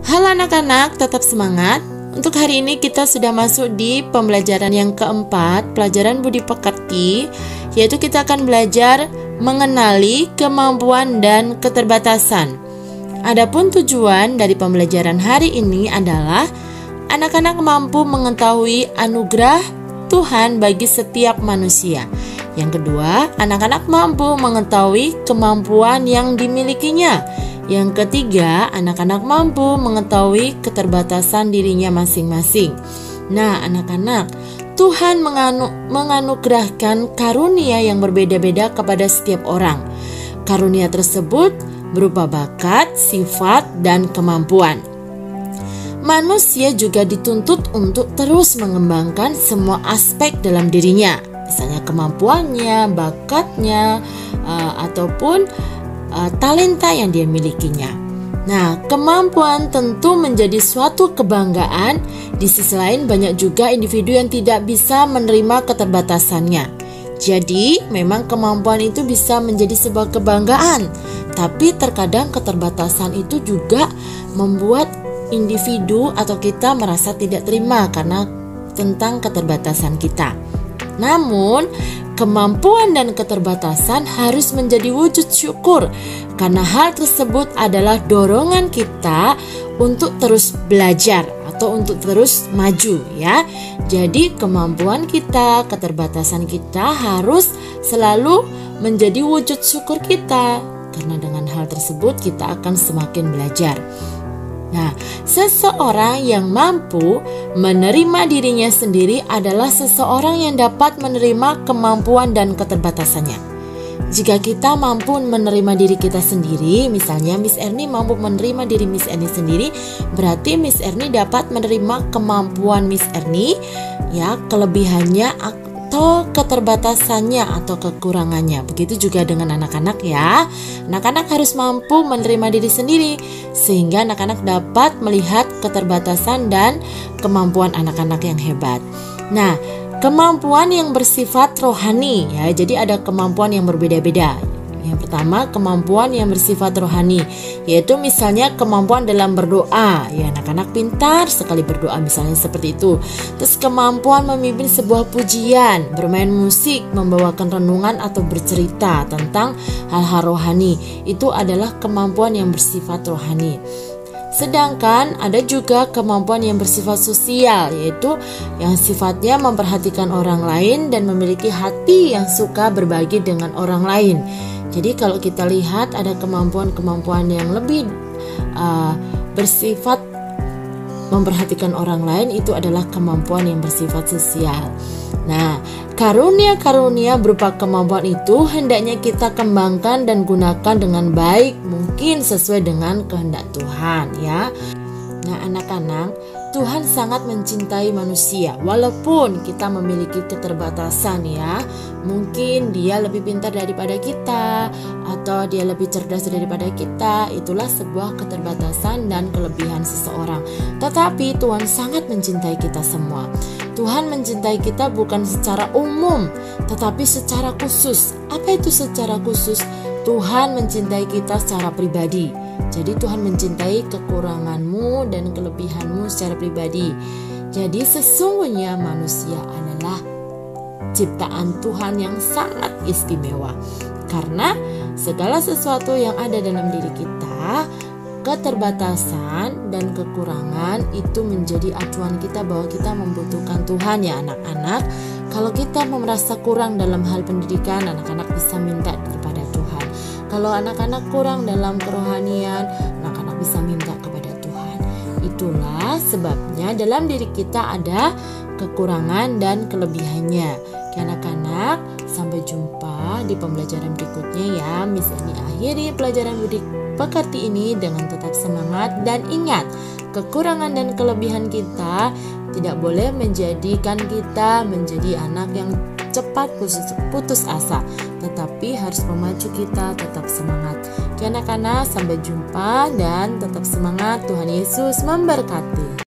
Halo anak-anak, tetap semangat. Untuk hari ini kita sudah masuk di pembelajaran yang keempat, pelajaran budi pekerti, yaitu kita akan belajar mengenali kemampuan dan keterbatasan. Adapun tujuan dari pembelajaran hari ini adalah anak-anak mampu mengetahui anugerah Tuhan bagi setiap manusia. Yang kedua, anak-anak mampu mengetahui kemampuan yang dimilikinya. Yang ketiga, anak-anak mampu mengetahui keterbatasan dirinya masing-masing. Nah, anak-anak, Tuhan menganugerahkan karunia yang berbeda-beda kepada setiap orang. Karunia tersebut berupa bakat, sifat, dan kemampuan. Manusia juga dituntut untuk terus mengembangkan semua aspek dalam dirinya, misalnya kemampuannya, bakatnya, ataupun talenta yang dia milikinya. Nah, kemampuan tentu menjadi suatu kebanggaan. Di sisi lain banyak juga individu yang tidak bisa menerima keterbatasannya. Jadi, memang kemampuan itu bisa menjadi sebuah kebanggaan, tapi terkadang keterbatasan itu juga membuat individu atau kita merasa tidak terima karena tentang keterbatasan kita. Namun, kemampuan dan keterbatasan harus menjadi wujud syukur karena hal tersebut adalah dorongan kita untuk terus belajar atau untuk terus maju ya. Jadi kemampuan kita, keterbatasan kita harus selalu menjadi wujud syukur kita karena dengan hal tersebut kita akan semakin belajar. Nah, seseorang yang mampu menerima dirinya sendiri adalah seseorang yang dapat menerima kemampuan dan keterbatasannya. Jika kita mampu menerima diri kita sendiri, misalnya Miss Erni mampu menerima diri Miss Erni sendiri, berarti Miss Erni dapat menerima kemampuan Miss Erni, ya, kelebihannya atau keterbatasannya atau kekurangannya. Begitu juga dengan anak-anak ya. Anak-anak harus mampu menerima diri sendiri sehingga anak-anak dapat melihat keterbatasan dan kemampuan anak-anak yang hebat. Nah, kemampuan yang bersifat rohani ya. Jadi ada kemampuan yang berbeda-beda. Yang pertama, kemampuan yang bersifat rohani, yaitu misalnya kemampuan dalam berdoa. Ya, anak-anak pintar sekali berdoa misalnya seperti itu. Terus kemampuan memimpin sebuah pujian, bermain musik, membawakan renungan atau bercerita tentang hal-hal rohani. Itu adalah kemampuan yang bersifat rohani. Sedangkan ada juga kemampuan yang bersifat sosial, yaitu yang sifatnya memperhatikan orang lain dan memiliki hati yang suka berbagi dengan orang lain. Jadi kalau kita lihat ada kemampuan-kemampuan yang lebih bersifat memperhatikan orang lain, itu adalah kemampuan yang bersifat sosial. Nah, karunia-karunia berupa kemampuan itu hendaknya kita kembangkan dan gunakan dengan baik, mungkin sesuai dengan kehendak Tuhan ya. Nah, anak-anak, Tuhan sangat mencintai manusia walaupun kita memiliki keterbatasan ya. Mungkin dia lebih pintar daripada kita atau dia lebih cerdas daripada kita. Itulah sebuah keterbatasan dan kelebihan seseorang. Tetapi Tuhan sangat mencintai kita semua. Tuhan mencintai kita bukan secara umum, tetapi secara khusus. Apa itu secara khusus? Tuhan mencintai kita secara pribadi. Jadi Tuhan mencintai kekuranganmu dan kelebihanmu secara pribadi. Jadi sesungguhnya manusia adalah ciptaan Tuhan yang sangat istimewa. Karena segala sesuatu yang ada dalam diri kita, keterbatasan dan kekurangan itu menjadi acuan kita bahwa kita membutuhkan Tuhan ya anak-anak. Kalau kita merasa kurang dalam hal pendidikan, anak-anak bisa minta kepada Tuhan. Kalau anak-anak kurang dalam kerohanian, anak-anak bisa minta kepada Tuhan. Itulah sebabnya dalam diri kita ada kekurangan dan kelebihannya. Oke anak-anak, sampai jumpa di pembelajaran berikutnya ya. Miss Erni akhiri pelajaran budi pekerti ini dengan tetap semangat dan ingat, kekurangan dan kelebihan kita tidak boleh menjadikan kita menjadi anak yang cepat putus asa, tetapi harus memacu kita tetap semangat. Oke anak-anak, sampai jumpa dan tetap semangat. Tuhan Yesus memberkati.